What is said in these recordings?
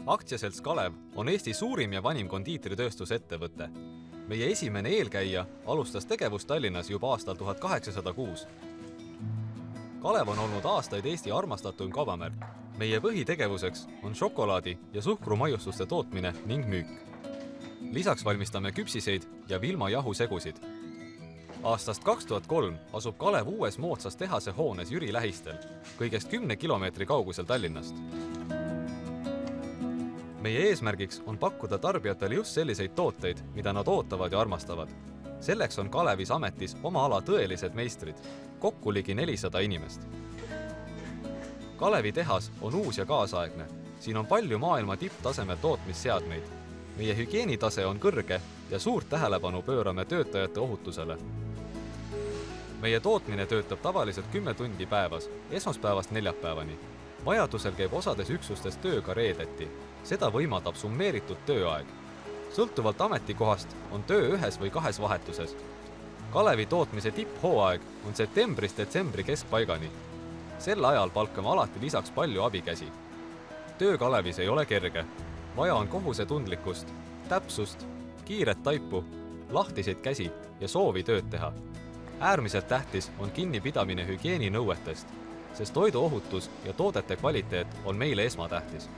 Aktsiaselts Kalev on Eesti suurim ja vanim kondiitritööstusettevõte. Meie esimene eelkäija alustas tegevust Tallinnas juba aastal 1806. Kalev on olnud aastaid Eesti armastatum kaubamärk. Meie põhitegevuseks on šokolaadi ja suhkrumaiustuste tootmine ning müük. Lisaks valmistame küpsiseid ja vilmajahusegusid. Aastast 2003 asub Kalev uues moodsas tehase hoones Jüri lähistel, kõigest 10 kilomeetri kaugusel Tallinnast. Meie eesmärgiks on pakkuda tarbijatele just selliseid tooteid, mida nad ootavad ja armastavad. Selleks on Kalevis ametis oma ala tõelised meistrid, kokku ligi 400 inimest. Kalevi tehas on uus ja kaasaegne. Siin on palju maailma tipptasemel tootmisseadmeid. Meie hügieenitase on kõrge ja suurt tähelepanu pöörame töötajate ohutusele. Meie tootmine töötab tavaliselt 10 tundi päevas, esmaspäevast neljapäevani. Vajadusel käib osades üksustes töö ka reedeti. Seda võimaldab summeeritud tööaeg. Sõltuvalt ametikohast on töö ühes või kahes vahetuses. Kalevi tootmise tipphooaeg on septembrist detsembri keskpaigani. Sel ajal palkame alati lisaks palju abikäsi. Töö Kalevis ei ole kerge. Vaja on kohusetundlikkust, täpsust, kiiret taipu, lahtiseid käsi ja soovi tööd teha. Äärmiselt tähtis on kinnipidamine hügieeninõuetest, sest toiduohutus ja toodete kvaliteet on meile esmatähtis.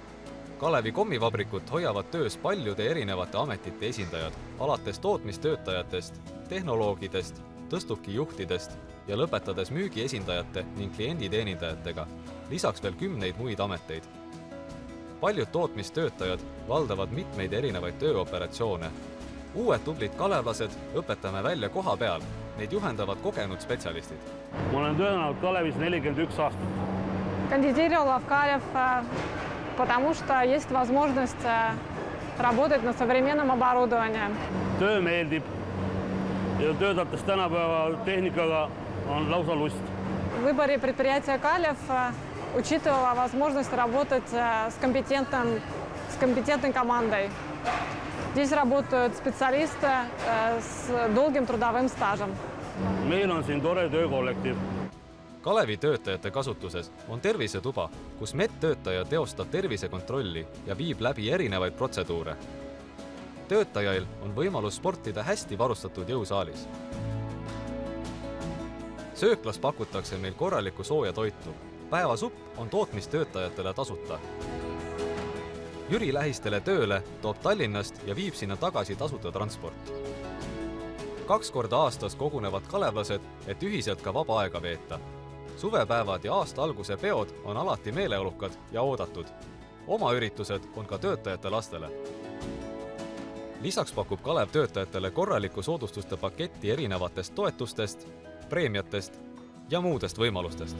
Kalevi kommivabrikut hoiavad töös paljude erinevate ametite esindajad, alates tootmistöötajatest, tehnoloogidest, tõstukijuhtidest ja lõpetades müügiesindajate ning klienditeenindajatega, lisaks veel 10 muid ameteid. Paljud tootmistöötajad valdavad mitmeid erinevaid tööoperatsioone. Uued tublid kalevlased õpetame välja koha peal, neid juhendavad kogenud spetsialistid. Ma olen töötanud Kalevis 41 aastat. Кандидировала в Калев, потому что есть возможность работать на современном оборудовании. Töö meeldib ja töötates tänapäeva tehnikaga on lausa lust. В выборе предприятия Калев учитывала возможность работать с компетентной командой. Здесь работают специалисты с долгим трудовым стажем. Meil on siin tore töökollektiiv. Kalevi töötajate kasutuses on tervisetuba, kus medtöötaja teostab tervisekontrolli ja viib läbi erinevaid protseduure. Töötajail on võimalus sportida hästi varustatud jõusaalis. Sööklas pakutakse meil korralikku sooja toitu. Päevasupp on tootmistöötajatele tasuta. Jüri lähistele tööle toob Tallinnast ja viib sinna tagasi tasuta transport. 2 korda aastas kogunevad kalevlased, et ühiselt ka vaba aega veeta. Suvepäevad ja aasta alguse peod on alati meeleolukad ja oodatud. Oma üritused on ka töötajate lastele. Lisaks pakub Kalev töötajatele korralikku soodustuste paketti erinevatest toetustest, preemiatest ja muudest võimalustest.